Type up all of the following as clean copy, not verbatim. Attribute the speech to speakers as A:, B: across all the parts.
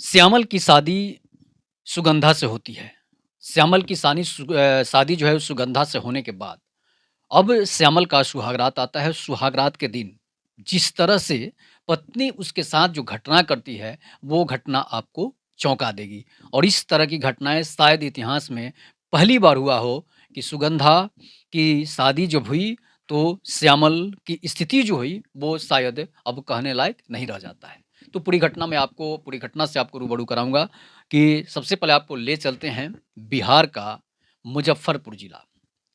A: श्यामल की शादी सुगंधा से होती है। श्यामल की शादी जो है सुगंधा से होने के बाद, अब श्यामल का सुहागरात आता है। सुहागरात के दिन जिस तरह से पत्नी उसके साथ जो घटना करती है, वो घटना आपको चौंका देगी। और इस तरह की घटनाएँ शायद इतिहास में पहली बार हुआ हो कि सुगंधा की शादी जब हुई, तो श्यामल की स्थिति जो हुई, वो शायद अब कहने लायक नहीं रह जाता है। तो पूरी घटना से आपको रूबरू कराऊँगा कि सबसे पहले आपको ले चलते हैं बिहार का मुज़फ्फ़रपुर ज़िला।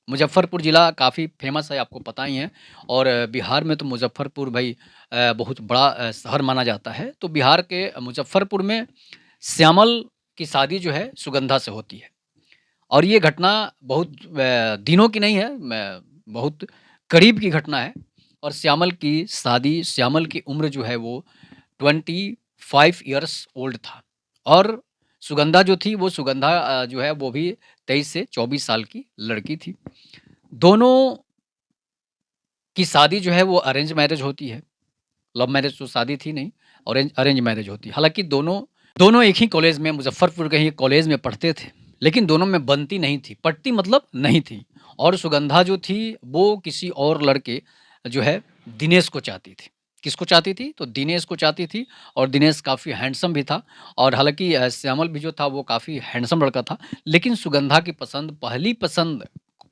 A: मुज़फ्फ़रपुर ज़िला काफ़ी फ़ेमस है, आपको पता ही है। और बिहार में तो मुज़फ्फ़रपुर भई बहुत बड़ा शहर माना जाता है। तो बिहार के मुज़फ्फ़रपुर में श्यामल की शादी जो है सुगंधा से होती है। और ये घटना बहुत दिनों की नहीं है, बहुत करीब की घटना है। और श्यामल की उम्र जो है वो 25 इयर्स ओल्ड था। और सुगंधा जो है वो भी 23 से 24 साल की लड़की थी। दोनों की शादी जो है वो अरेंज मैरिज होती है। लव मैरिज तो शादी थी नहीं, अरेंज मैरिज होती है। हालाँकि दोनों दोनों एक ही कॉलेज में, मुज़फ्फ़रपुर के ही कॉलेज में पढ़ते थे, लेकिन दोनों में बनती नहीं थी, पटती मतलब नहीं थी। और सुगंधा जो थी, वो किसी और लड़के जो है दिनेश को चाहती थी। किसको चाहती थी? तो दिनेश को चाहती थी। और दिनेश काफ़ी हैंडसम भी था। और हालाँकि श्यामल भी जो था वो काफ़ी हैंडसम लड़का था। लेकिन सुगंधा की पहली पसंद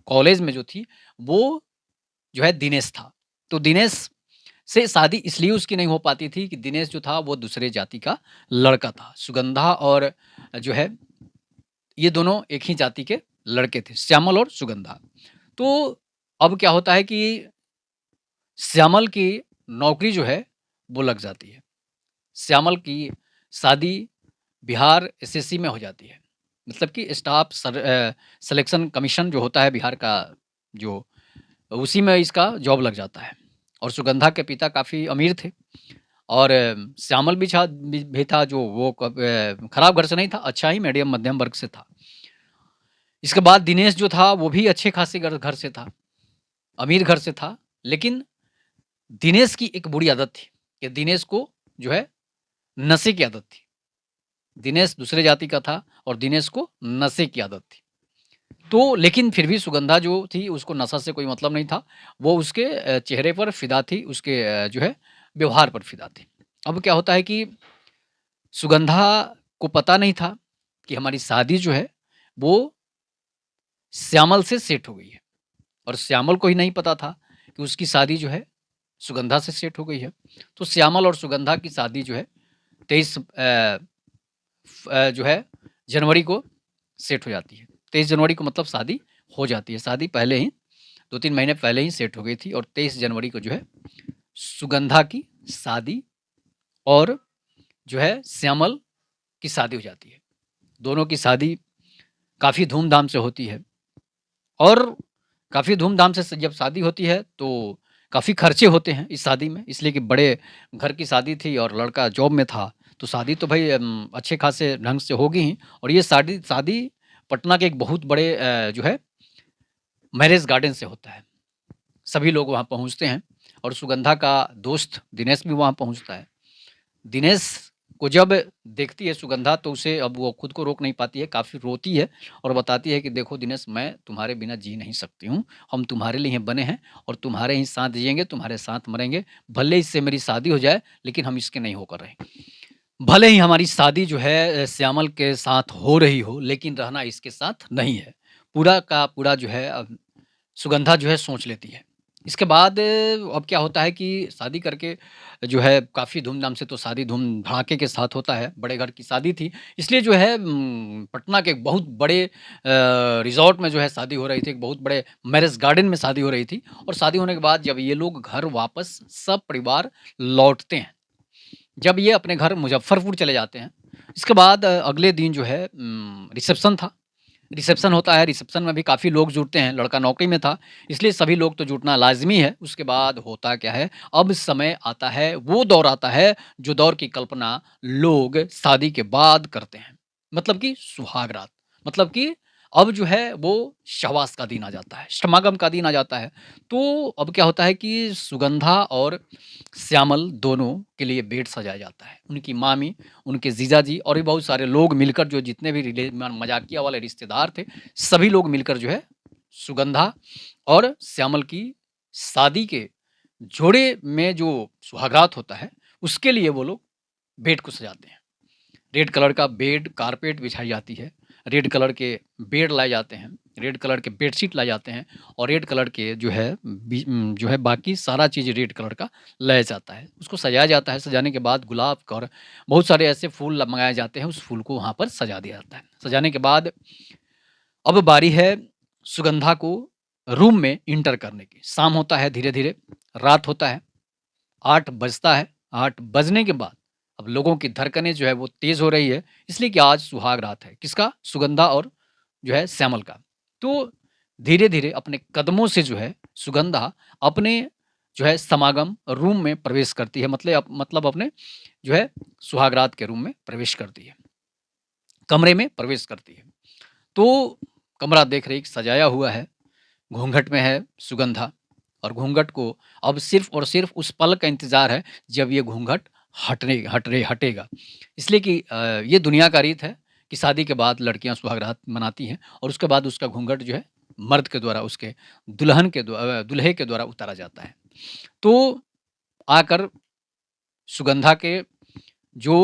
A: कॉलेज में जो थी, वो जो है दिनेश था। तो दिनेश से शादी इसलिए उसकी नहीं हो पाती थी कि दिनेश जो था वो दूसरे जाति का लड़का था। सुगंधा और जो है ये दोनों एक ही जाति के लड़के थे, श्यामल और सुगंधा। तो अब क्या होता है कि श्यामल की नौकरी जो है वो लग जाती है। श्यामल की शादी बिहार एसएससी में हो जाती है। मतलब कि सिलेक्शन कमीशन जो होता है बिहार का, जो उसी में इसका जॉब लग जाता है। और सुगंधा के पिता काफ़ी अमीर थे। और श्यामल भी था, जो वो खराब घर से नहीं था, अच्छा ही मीडियम मध्यम वर्ग से था। इसके बाद दिनेश जो था वो भी अच्छे खासे घर से था, अमीर घर से था। लेकिन दिनेश की एक बुरी आदत थी कि दिनेश को जो है नशे की आदत थी। दिनेश दूसरे जाति का था और दिनेश को नशे की आदत थी। तो लेकिन फिर भी सुगंधा जो थी उसको नशा से कोई मतलब नहीं था। वो उसके चेहरे पर फ़िदा थी, उसके जो है व्यवहार पर फ़िदा थी। अब क्या होता है कि सुगंधा को पता नहीं था कि हमारी शादी जो है वो श्यामल से सेट हो गई है। और श्यामल को ही नहीं पता था कि उसकी शादी जो है सुगंधा से सेट हो गई है। तो श्यामल और सुगंधा की शादी जो है 23 जो है जनवरी को सेट हो जाती है। 23 जनवरी को मतलब शादी हो जाती है। शादी पहले ही 2-3 महीने पहले ही सेट हो गई थी। और 23 जनवरी को जो है सुगंधा की शादी और जो है श्यामल की शादी हो जाती है। दोनों की शादी काफ़ी धूमधाम से होती है। और काफ़ी धूमधाम से जब शादी होती है तो काफ़ी खर्चे होते हैं इस शादी में, इसलिए कि बड़े घर की शादी थी और लड़का जॉब में था। तो शादी तो भाई अच्छे खासे ढंग से होगी ही। और ये शादी शादी पटना के एक बहुत बड़े जो है मैरिज गार्डन से होता है। सभी लोग वहाँ पहुँचते हैं। और सुगंधा का दोस्त दिनेश भी वहाँ पहुँचता है। दिनेश को जब देखती है सुगंधा तो उसे, अब वो खुद को रोक नहीं पाती है, काफ़ी रोती है। और बताती है कि देखो दिनेश, मैं तुम्हारे बिना जी नहीं सकती हूँ। हम तुम्हारे लिए ही बने हैं और तुम्हारे ही साथ जिएँगे, तुम्हारे साथ मरेंगे। भले इससे मेरी शादी हो जाए, लेकिन हम इसके नहीं होकर रहेंगे। भले ही हमारी शादी जो है श्यामल के साथ हो रही हो, लेकिन रहना इसके साथ नहीं है। पूरा का पूरा जो है सुगंधा जो है सोच लेती है। इसके बाद अब क्या होता है कि शादी करके जो है काफ़ी धूमधाम से, तो शादी धूम-धड़ाके के साथ होता है, बड़े घर की शादी थी। इसलिए जो है पटना के एक बहुत बड़े रिज़ॉर्ट में जो है शादी हो रही थी, एक बहुत बड़े मैरिज गार्डन में शादी हो रही थी। और शादी होने के बाद जब ये लोग घर वापस सब परिवार लौटते हैं, जब ये अपने घर मुज़फ्फ़रपुर चले जाते हैं, इसके बाद अगले दिन जो है रिसेप्शन था। रिसेप्शन होता है, रिसेप्शन में भी काफ़ी लोग जुटते हैं, लड़का नौकरी में था, इसलिए सभी लोग तो जुटना लाज़मी है। उसके बाद होता क्या है, अब समय आता है, वो दौर आता है, जो दौर की कल्पना लोग शादी के बाद करते हैं। मतलब कि सुहाग रात, मतलब कि अब जो है वो शवास का दिन आ जाता है, समागम का दिन आ जाता है। तो अब क्या होता है कि सुगंधा और श्यामल दोनों के लिए बेड सजाया जाता है। उनकी मामी, उनके जीजाजी और भी बहुत सारे लोग मिलकर जो जितने भी मज़ाकिया वाले रिश्तेदार थे, सभी लोग मिलकर जो है सुगंधा और श्यामल की शादी के जोड़े में जो सुहागरात होता है, उसके लिए वो लोग बेड को सजाते हैं। रेड कलर का बेड कारपेट बिछाई जाती है, रेड कलर के बेड लाए जाते हैं, रेड कलर के बेडशीट लाए जाते हैं और रेड कलर के जो है बाकी सारा चीज़ रेड कलर का लाया जाता है। उसको सजाया जाता है, सजाने के बाद गुलाब का और बहुत सारे ऐसे फूल मँगाए जाते हैं, उस फूल को वहाँ पर सजा दिया जाता है। सजाने के बाद अब बारी है सुगंधा को रूम में एंटर करने की। शाम होता है धीरे-धीरे, रात होता है, 8 बजता है, 8 बजने के बाद अब लोगों की धड़कनें जो है वो तेज़ हो रही है, इसलिए कि आज सुहाग रात है। किसका? सुगंधा और जो है श्यामल का। तो धीरे-धीरे अपने कदमों से जो है सुगंधा अपने जो है समागम रूम में प्रवेश करती है, मतलब अपने जो है सुहाग रात के रूम में प्रवेश करती है, कमरे में प्रवेश करती है। तो कमरा देख रही सजाया हुआ है, घूंघट में है सुगंधा और घूंघट को अब सिर्फ़ और सिर्फ़ उस पल का इंतज़ार है जब ये घूंघट हटेगा। इसलिए कि ये दुनिया का रीत है कि शादी के बाद लड़कियाँ सुहागरात मनाती हैं और उसके बाद उसका घूंघट जो है मर्द के द्वारा उसके दूल्हे के द्वारा उतारा जाता है। तो आकर सुगंधा के जो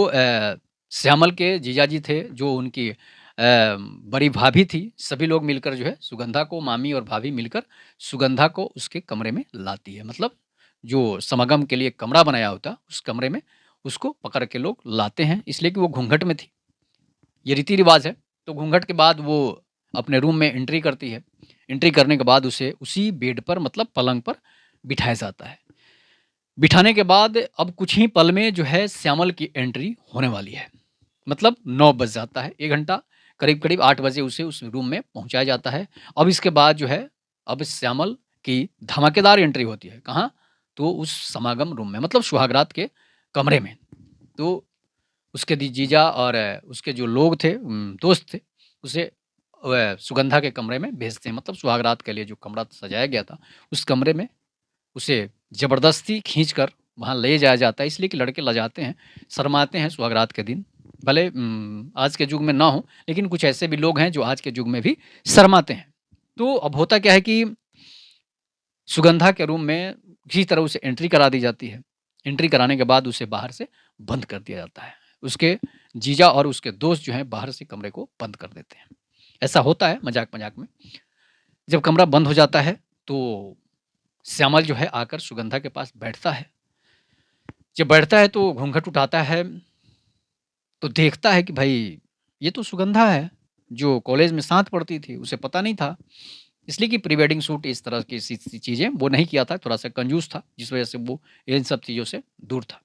A: श्यामल के जीजाजी थे, जो उनकी बड़ी भाभी थी, सभी लोग मिलकर जो है सुगंधा को मामी और भाभी मिलकर सुगंधा को उसके कमरे में लाती है। मतलब जो समागम के लिए कमरा बनाया होता, उस कमरे में उसको पकड़ के लोग लाते हैं, इसलिए कि वो घूंघट में थी। ये रीति-रिवाज़ है। तो घूंघट के बाद वो अपने रूम में एंट्री करती है। एंट्री करने के बाद उसे उसी बेड पर मतलब पलंग पर बिठाया जाता है। बिठाने के बाद अब कुछ ही पल में जो है श्यामल की एंट्री होने वाली है। मतलब 9 बज जाता है, 1 घंटा करीब-करीब 8 बजे उसे उस रूम में पहुँचाया जाता है। अब इसके बाद जो है, अब श्यामल की धमाकेदार एंट्री होती है। कहाँ? तो उस समागम रूम में मतलब सुहागरात के कमरे में। तो उसके जीजा और उसके जो लोग थे दोस्त थे, उसे सुगंधा के कमरे में भेजते हैं। मतलब सुहागरात के लिए जो कमरा सजाया गया था, उस कमरे में उसे ज़बरदस्ती खींचकर वहाँ ले जाया जाता है, इसलिए कि लड़के लजाते हैं, शर्माते हैं सुहागरात के दिन। भले आज के युग में ना हो, लेकिन कुछ ऐसे भी लोग हैं जो आज के युग में भी शर्माते हैं। तो अब होता क्या है कि सुगंधा के रूम में किसी तरह उसे एंट्री करा दी जाती है। एंट्री कराने के बाद उसे बाहर से बंद कर दिया जाता है। उसके जीजा और उसके दोस्त जो हैं बाहर से कमरे को बंद कर देते हैं। ऐसा होता है मज़ाक-मज़ाक में। जब कमरा बंद हो जाता है तो श्यामल जो है आकर सुगंधा के पास बैठता है। जब बैठता है तो घूँघट उठाता है, तो देखता है कि भई ये तो सुगंधा है, जो कॉलेज में साथ पढ़ती थी, उसे पता नहीं था। इसलिए कि प्री वेडिंग शूट इस तरह की सी चीज़ें वो नहीं किया था, थोड़ा-सा कंजूस था, जिस वजह से वो इन सब चीज़ों से दूर था।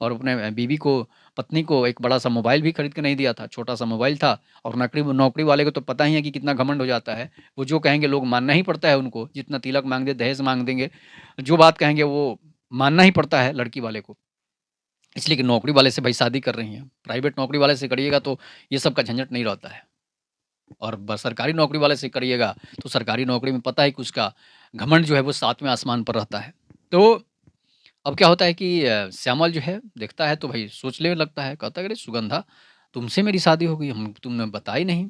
A: और अपने बीवी को पत्नी को एक बड़ा-सा मोबाइल भी खरीद के नहीं दिया था, छोटा-सा मोबाइल था और नौकरी वाले को तो पता ही है कि कितना घमंड हो जाता है। वो जो कहेंगे लोग मानना ही पड़ता है उनको, जितना तिलक माँग दे, दहेज माँग देंगे, जो बात कहेंगे वो मानना ही पड़ता है लड़की वाले को। इसलिए कि नौकरी वाले से भाई शादी कर रही हैं, प्राइवेट नौकरी वाले से करिएगा तो ये सब का झंझट नहीं रहता है। और सरकारी नौकरी वाले से करिएगा तो सरकारी नौकरी में पता है कि उसका घमंड जो है वो सातवें आसमान पर रहता है। तो अब क्या होता है कि श्यामल जो है देखता है तो भाई सोचने लगता है, कहता है अरे सुगंधा, तुमसे मेरी शादी हो गई, हम तुमने बताई नहीं।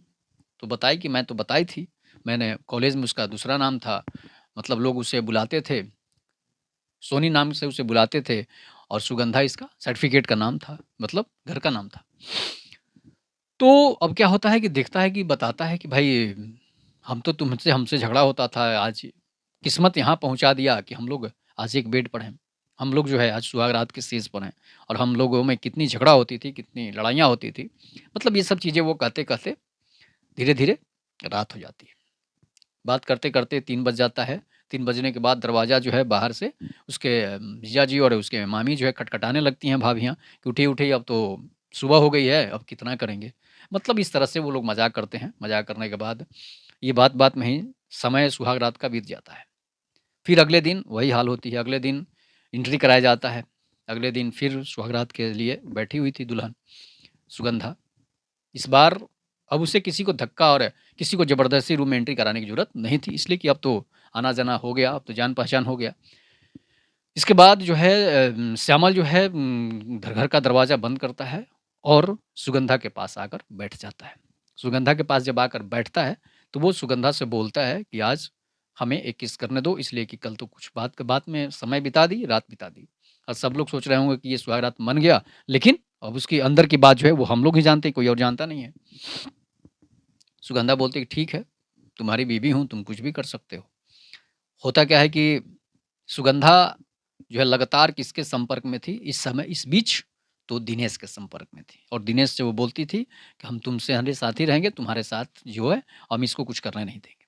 A: तो बताई कि मैं तो बताई थी, मैंने कॉलेज में उसका दूसरा नाम था, मतलब लोग उसे बुलाते थे, सोनी नाम से उसे बुलाते थे और सुगंधा इसका सर्टिफिकेट का नाम था, मतलब घर का नाम था। तो अब क्या होता है कि देखता है कि बताता है कि भाई हम तो तुमसे हमसे झगड़ा होता था, आज किस्मत यहाँ पहुँचा दिया कि हम लोग आज एक बेड पर हैं। हम लोग जो है आज सुहाग रात के स्टेज पर हैं और हम लोगों में कितनी झगड़ा होती थी, कितनी लड़ाइयाँ होती थी। मतलब ये सब चीज़ें वो कहते-कहते धीरे-धीरे रात हो जाती है। बात करते-करते 3 बज जाता है। 3 बजने के बाद दरवाज़ा जो है बाहर से उसके जीजाजी और उसके मामी जो है खटखटाने लगती हैं भाभियाँ कि उठिए, उठिए अब तो सुबह हो गई है, अब कितना करेंगे? मतलब इस तरह से वो लोग मज़ाक करते हैं। मज़ाक करने के बाद ये बात-बात में ही समय सुहाग रात का बीत जाता है। फिर अगले दिन वही हाल होती है। अगले दिन एंट्री कराया जाता है। अगले दिन फिर सुहाग रात के लिए बैठी हुई थी दुल्हन, सुगंधा। इस बार अब उसे किसी को धक्का और किसी को ज़बरदस्ती रूम में एंट्री कराने की ज़रूरत नहीं थी, इसलिए कि अब तो आना-जाना हो गया, अब तो जान-पहचान हो गया। इसके बाद जो है श्यामल जो है घर का दरवाज़ा बंद करता है और सुगंधा के पास आकर बैठ जाता है। सुगंधा के पास जब आकर बैठता है, तो वो सुगंधा से बोलता है कि आज हमें एक किस करने दो, इसलिए कि कल तो कुछ बात में समय बिता दी, रात बिता दी। और सब लोग सोच रहे होंगे कि ये सुहागरात मन गया, लेकिन अब उसकी अंदर की बात जो है वो हम लोग ही जानते हैं, कोई और जानता नहीं है। सुगंधा बोलती है, ठीक है, तुम्हारी बीवी हूँ, तुम कुछ भी कर सकते हो। होता क्या है कि सुगंधा जो है लगातार किसके संपर्क में थी इस समय इस बीच? तो दिनेश के संपर्क में थी और दिनेश से वो बोलती थी कि हम तुमसे हमारे साथ ही रहेंगे, तुम्हारे साथ जो है हम इसको कुछ करने नहीं देंगे।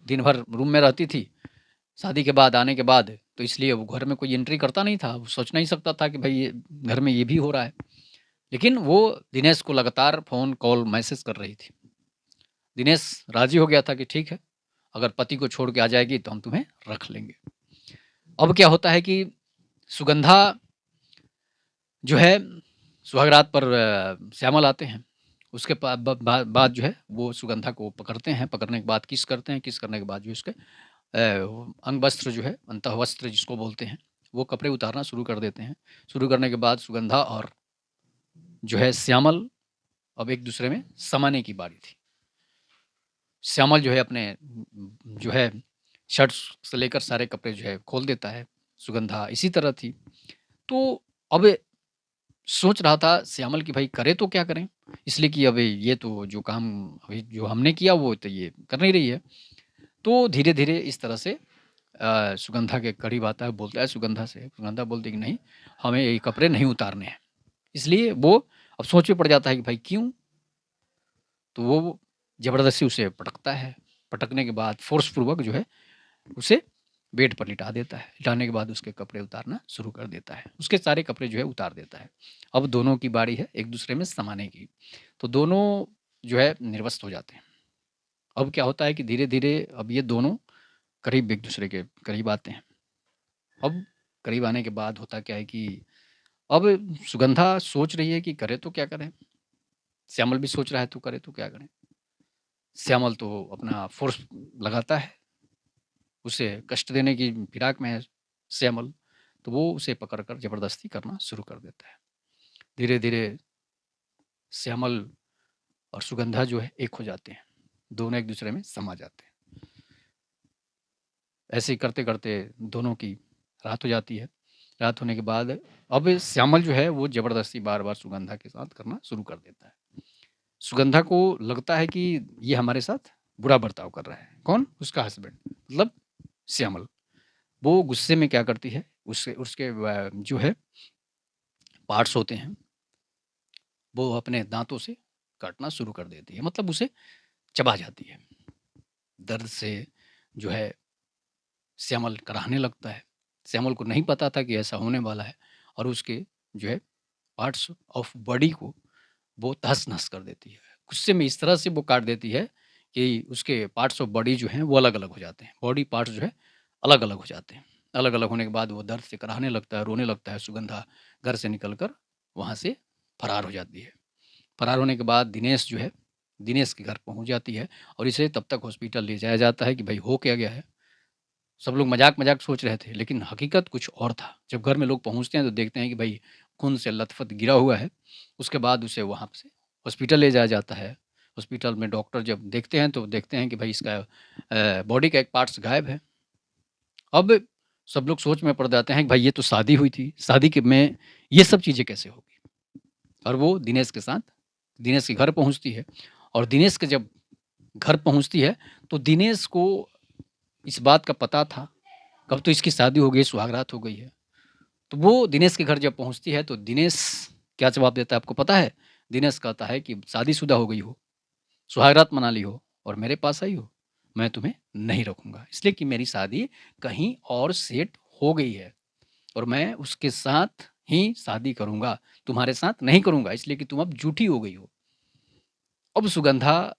A: दिन भर रूम में रहती थी, शादी के बाद आने के बाद तो इसलिए वो घर में कोई एंट्री करता नहीं था, वो सोच नहीं सकता था कि भाई ये घर में ये भी हो रहा है। लेकिन वो दिनेश को लगातार फ़ोन कॉल मैसेज कर रही थी। दिनेश राज़ी हो गया था कि ठीक है, अगर पति को छोड़ के आ जाएगी तो हम तुम्हें रख लेंगे। अब क्या होता है कि सुगंधा जो है सुहागरात पर श्यामल आते हैं। उसके बाद जो है वो सुगंधा को पकड़ते हैं, पकड़ने के बाद किस करते हैं, किस करने के बाद जो उसके अंग वस्त्र जो है अंतःवस्त्र जिसको बोलते हैं, वो कपड़े उतारना शुरू कर देते हैं। शुरू करने के बाद सुगंधा और जो है श्यामल अब एक दूसरे में समाने की बारी थी। श्यामल जो है अपने जो है शर्ट से लेकर सारे कपड़े जो है खोल देता है, सुगंधा इसी तरह थी। तो अब सोच रहा था श्यामल कि भाई करे तो क्या करें? इसलिए कि अभी ये तो जो काम अभी जो हमने किया वो तो ये कर नहीं रही है। तो धीरे-धीरे इस तरह से सुगंधा के करीब आता है, बोलता है सुगंधा से, सुगंधा बोलती है कि नहीं, हमें ये कपड़े नहीं उतारने हैं। इसलिए वो अब सोच में पड़ जाता है कि भाई क्यों? तो वो ज़बरदस्ती उसे पटकता है। पटकने के बाद फ़ोर्स पूर्वक जो है उसे बेड पर लिटा देता है। लिटाने के बाद उसके कपड़े उतारना शुरू कर देता है। उसके सारे कपड़े जो है उतार देता है। अब दोनों की बारी है एक-दूसरे में समाने की। तो दोनों जो है निर्वस्त्र हो जाते हैं। अब क्या होता है कि धीरे-धीरे अब ये दोनों करीब एक-दूसरे के करीब आते हैं। अब करीब आने के बाद होता क्या है कि अब सुगंधा सोच रही है कि करे तो क्या करें? श्यामल भी सोच रहा है तो करे तो क्या करें? श्यामल तो अपना फ़ोर्स लगाता है। उसे कष्ट देने की फिराक में है श्यामल, तो वो उसे पकड़ कर ज़बरदस्ती करना शुरू कर देता है। धीरे-धीरे श्यामल और सुगंधा जो है एक हो जाते हैं। दोनों एक-दूसरे में समा जाते हैं। ऐसे ही करते-करते दोनों की रात हो जाती है। रात होने के बाद अब श्यामल जो है वो ज़बरदस्ती बार-बार सुगंधा के साथ करना शुरू कर देता है। सुगंधा को लगता है कि ये हमारे साथ बुरा बर्ताव कर रहा है। कौन? उसका हस्बैंड मतलब श्यामल। वो गुस्से में क्या करती है, उससे उसके जो है पार्ट्स होते हैं, वो अपने दाँतों से काटना शुरू कर देती है, मतलब उसे चबा जाती है। दर्द से जो है श्यामल कराहने लगता है। श्यामल को नहीं पता था कि ऐसा होने वाला है और उसके जो है पार्ट्स ऑफ बॉडी को वो तहस-नहस कर देती है। गुस्से में इस तरह से वो काट देती है कि उसके पार्ट्स ऑफ बॉडी जो हैं वो अलग-अलग हो जाते हैं। बॉडी पार्ट्स जो है अलग-अलग हो जाते हैं। अलग-अलग होने के बाद वो दर्द से कराहने लगता है, रोने लगता है। सुगंधा घर से निकल कर वहाँ से फरार हो जाती है। फरार होने के बाद दिनेश जो है, दिनेश के घर पहुँच जाती है और इसे तब तक हॉस्पिटल ले जाया जाता है कि भाई हो क्या गया है? सब लोग मज़ाक-मज़ाक सोच रहे थे, लेकिन हकीकत कुछ और था। जब घर में लोग पहुँचते हैं तो देखते हैं कि भई खून से लथपथ गिरा हुआ है। उसके बाद उसे वहाँ से हॉस्पिटल ले जाया जाता है। हॉस्पिटल में डॉक्टर जब देखते हैं तो देखते हैं कि भई इसका बॉडी का एक पार्ट्स गायब है। अब सब लोग सोच में पड़ जाते हैं कि भाई ये तो शादी हुई थी, शादी के में ये सब चीज़ें कैसे हो गई? और वो दिनेश के साथ दिनेश के घर पहुँचती है और दिनेश के जब घर पहुँचती है, तो दिनेश को इस बात का पता था, कब तो इसकी शादी हो गई, सुहागरात हो गई है। तो वो दिनेश के घर जब पहुँचती है, तो दिनेश क्या जवाब देता है आपको पता है? दिनेश कहता है कि शादीशुदा हो गई हो, सुहागरात मना ली हो और मेरे पास आई हो, मैं तुम्हें नहीं रखूँगा। इसलिए कि मेरी शादी कहीं और सेट हो गई है और मैं उसके साथ ही शादी करूँगा, तुम्हारे साथ नहीं करूँगा इसलिए कि तुम अब झूठी हो गई हो। अब सुगंधा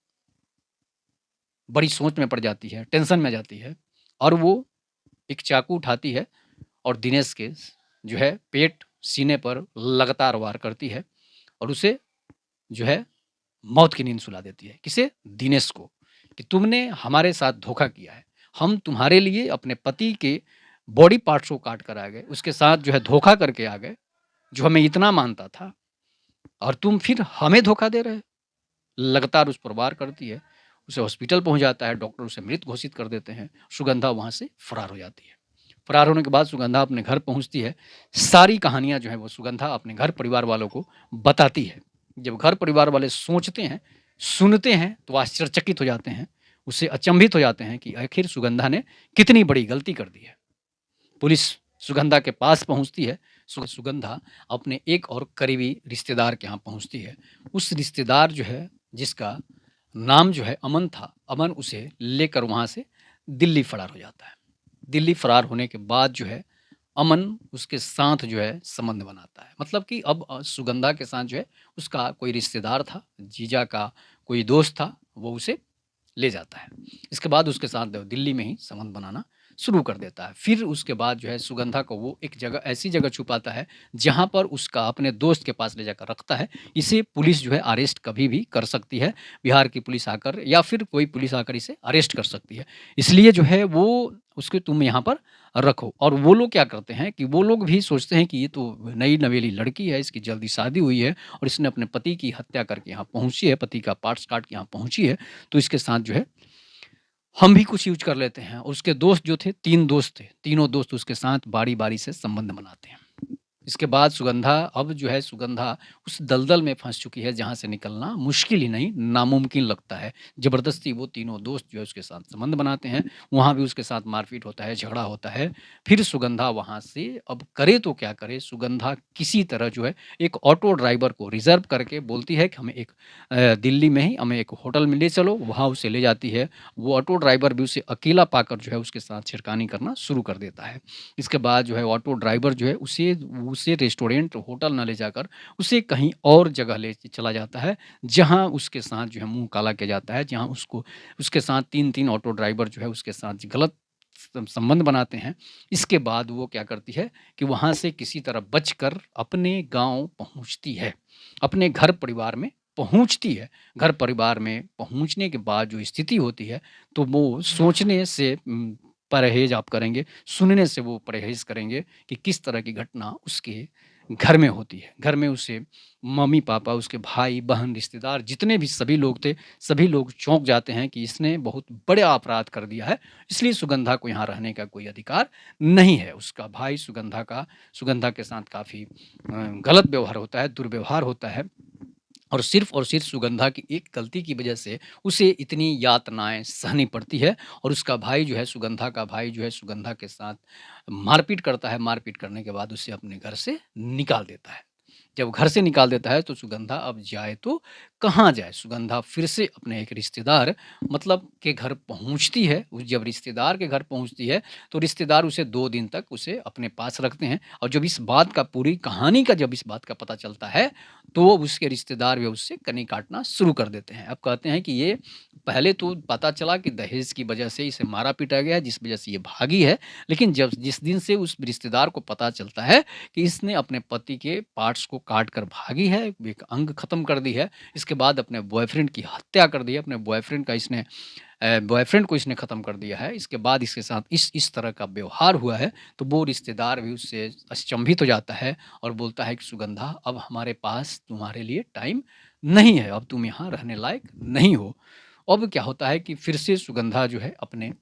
A: बड़ी सोच में पड़ जाती है, टेंशन में जाती है और वो एक चाकू उठाती है और दिनेश के जो है पेट, सीने पर लगातार वार करती है और उसे जो है मौत की नींद सुला देती है। किसे? दिनेश को, कि तुमने हमारे साथ धोखा किया है। हम तुम्हारे लिए अपने पति के बॉडी पार्ट्स को काट कर आ गए, उसके साथ जो है धोखा करके आ गए, जो हमें इतना मानता था, और तुम फिर हमें धोखा दे रहे हो। लगातार उस पर वार करती है, उसे हॉस्पिटल पहुँच जाता है, डॉक्टर उसे मृत घोषित कर देते हैं, सुगंधा वहाँ से फरार हो जाती है। फरार होने के बाद सुगंधा अपने घर पहुँचती है, सारी कहानियाँ जो हैं वो सुगंधा अपने घर परिवार वालों को बताती है। जब घर परिवार वाले सोचते हैं, सुनते हैं तो आश्चर्यचकित हो जाते हैं, उससे अचंभित हो जाते हैं कि आखिर सुगंधा ने कितनी बड़ी गलती कर दी है। पुलिस सुगंधा के पास पहुँचती है, सुगंधा अपने एक और करीबी रिश्तेदार के यहाँ पहुँचती है। उस रिश्तेदार जो है, जिसका नाम जो है अमन था, अमन उसे लेकर वहाँ से दिल्ली फरार हो जाता है। दिल्ली फरार होने के बाद जो है, अमन उसके साथ जो है संबंध बनाता है। मतलब कि अब सुगंधा के साथ जो है उसका कोई रिश्तेदार था, जीजा का कोई दोस्त था, वो उसे ले जाता है। इसके बाद उसके साथ दिल्ली में ही संबंध बनाना शुरू कर देता है। फिर उसके बाद जो है सुगंधा को वो एक जगह, ऐसी जगह छुपाता है जहाँ पर उसका अपने दोस्त के पास ले जाकर रखता है। इसे पुलिस जो है अरेस्ट कभी भी कर सकती है, बिहार की पुलिस आकर या फिर कोई पुलिस आकर इसे अरेस्ट कर सकती है। इसलिए जो है वो उसको तुम यहाँ पर रखो। और वो लोग क्या करते हैं कि वो लोग भी सोचते हैं कि ये तो नई नवेली लड़की है, इसकी जल्दी शादी हुई है और इसने अपने पति की हत्या करके यहाँ पहुँची है, पति का पार्ट्स काट के यहाँ पहुँची है, तो इसके साथ जो है हम भी कुछ यूज़ कर लेते हैं। और उसके दोस्त जो थे, 3 दोस्त थे, तीनों दोस्त उसके साथ बारी-बारी से संबंध बनाते हैं। इसके बाद सुगंधा, अब जो है सुगंधा उस दलदल में फँस चुकी है जहाँ से निकलना मुश्किल ही नहीं, नामुमकिन लगता है। ज़बरदस्ती वो तीनों दोस्त जो है उसके साथ संबंध बनाते हैं, वहाँ भी उसके साथ मारपीट होता है, झगड़ा होता है। फिर सुगंधा वहाँ से अब करे तो क्या करे, सुगंधा किसी तरह जो है एक ऑटो ड्राइवर को रिज़र्व करके बोलती है कि हमें एक दिल्ली में ही हमें एक होटल में ले चलो, वहाँ उसे ले जाती है। वो ऑटो ड्राइवर भी उसे अकेला पाकर जो है उसके साथ छेड़खानी करना शुरू कर देता है। इसके बाद जो है ऑटो ड्राइवर जो है उसे रेस्टोरेंट, होटल ना ले जाकर उसे कहीं और जगह ले चला जाता है, जहाँ उसके साथ जो है मुँह काला किया जाता है, जहाँ उसको उसके साथ 3-3 ऑटो ड्राइवर जो है उसके साथ गलत संबंध बनाते हैं। इसके बाद वो क्या करती है कि वहाँ से किसी तरह बचकर अपने गाँव पहुँचती है, अपने घर परिवार में पहुँचती है। घर परिवार में पहुँचने के बाद जो स्थिति होती है, तो वो सोचने से परहेज़ आप करेंगे, सुनने से वो परहेज़ करेंगे कि किस तरह की घटना उसके घर में होती है। घर में उसे मम्मी-पापा, उसके भाई-बहन, रिश्तेदार जितने भी सभी लोग थे, सभी लोग चौंक जाते हैं कि इसने बहुत बड़ा अपराध कर दिया है, इसलिए सुगंधा को यहाँ रहने का कोई अधिकार नहीं है। उसका भाई सुगंधा के साथ काफ़ी गलत व्यवहार होता है, दुर्व्यवहार होता है। और सिर्फ़ सुगंधा की एक गलती की वजह से उसे इतनी यातनाएँ सहनी पड़ती है। और उसका भाई जो है, सुगंधा का भाई जो है, सुगंधा के साथ मारपीट करता है। मारपीट करने के बाद उसे अपने घर से निकाल देता है। जब घर से निकाल देता है तो सुगंधा अब जाए तो कहाँ जाए? सुगंधा फिर से अपने एक रिश्तेदार मतलब के घर पहुँचती है। जब रिश्तेदार के घर पहुँचती है तो रिश्तेदार उसे 2 दिन तक उसे अपने पास रखते हैं। और जब इस बात का, पूरी कहानी का जब इस बात का पता चलता है, तो वो उसके रिश्तेदार भी उससे कनी काटना शुरू कर देते हैं। अब कहते हैं कि ये पहले तो पता चला कि दहेज की वजह से इसे मारा-पीटा गया है, जिस वजह से ये भागी है। लेकिन जब जिस दिन से उस रिश्तेदार को पता चलता है कि इसने अपने पति के पार्ट्स को काट कर भागी है, एक अंग खत्म कर दी है, इसके बाद अपने बॉयफ्रेंड की हत्या कर दी है, अपने बॉयफ्रेंड को इसने ख़त्म कर दिया है, इसके बाद इसके साथ इस तरह का व्यवहार हुआ है, तो वो रिश्तेदार भी उससे अचंभित हो जाता है और बोलता है कि सुगंधा, अब हमारे पास तुम्हारे लिए टाइम नहीं है, अब तुम यहाँ रहने लायक नहीं हो। अब क्या होता है कि फिर से सुगंधा जो है अपने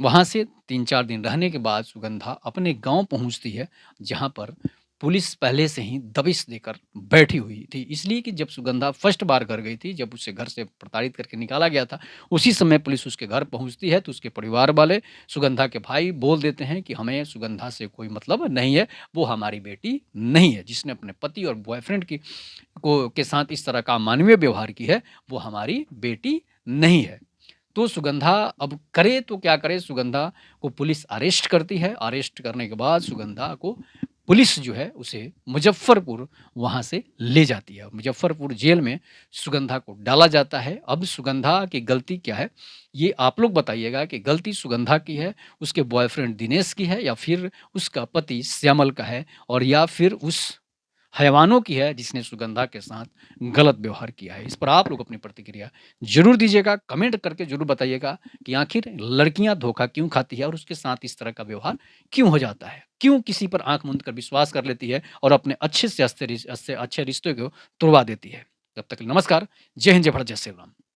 A: वहाँ से 3-4 दिन रहने के बाद सुगंधा अपने गाँव पहुँचती है, जहाँ पर पुलिस पहले से ही दबिश देकर बैठी हुई थी। इसलिए कि जब सुगंधा फर्स्ट बार घर गई थी, जब उसे घर से प्रताड़ित करके निकाला गया था, उसी समय पुलिस उसके घर पहुँचती है, तो उसके परिवार वाले, सुगंधा के भाई बोल देते हैं कि हमें सुगंधा से कोई मतलब नहीं है, वो हमारी बेटी नहीं है। जिसने अपने पति और बॉयफ्रेंड के साथ इस तरह का अमानवीय व्यवहार की है, वो हमारी बेटी नहीं है। तो सुगंधा अब करे तो क्या करे, सुगंधा को पुलिस अरेस्ट करती है। अरेस्ट करने के बाद सुगंधा को पुलिस जो है उसे मुज़फ्फ़रपुर वहाँ से ले जाती है। मुज़फ्फ़रपुर जेल में सुगंधा को डाला जाता है। अब सुगंधा की गलती क्या है, ये आप लोग बताइएगा कि गलती सुगंधा की है, उसके बॉयफ्रेंड दिनेश की है, या फिर उसका पति श्यामल का है, और या फिर उस हैवानों की है जिसने सुगंधा के साथ गलत व्यवहार किया है। इस पर आप लोग अपनी प्रतिक्रिया ज़रूर दीजिएगा, कमेंट करके ज़रूर बताइएगा कि आखिर लड़कियाँ धोखा क्यों खाती है और उसके साथ इस तरह का व्यवहार क्यों हो जाता है? क्यों किसी पर आँख मूंद कर विश्वास कर लेती है और अपने अच्छे से अच्छे रिश्ते को तुड़वा देती है? तब तक के लिए नमस्कार। जय हिंद, जय भारत, जय श्री राम।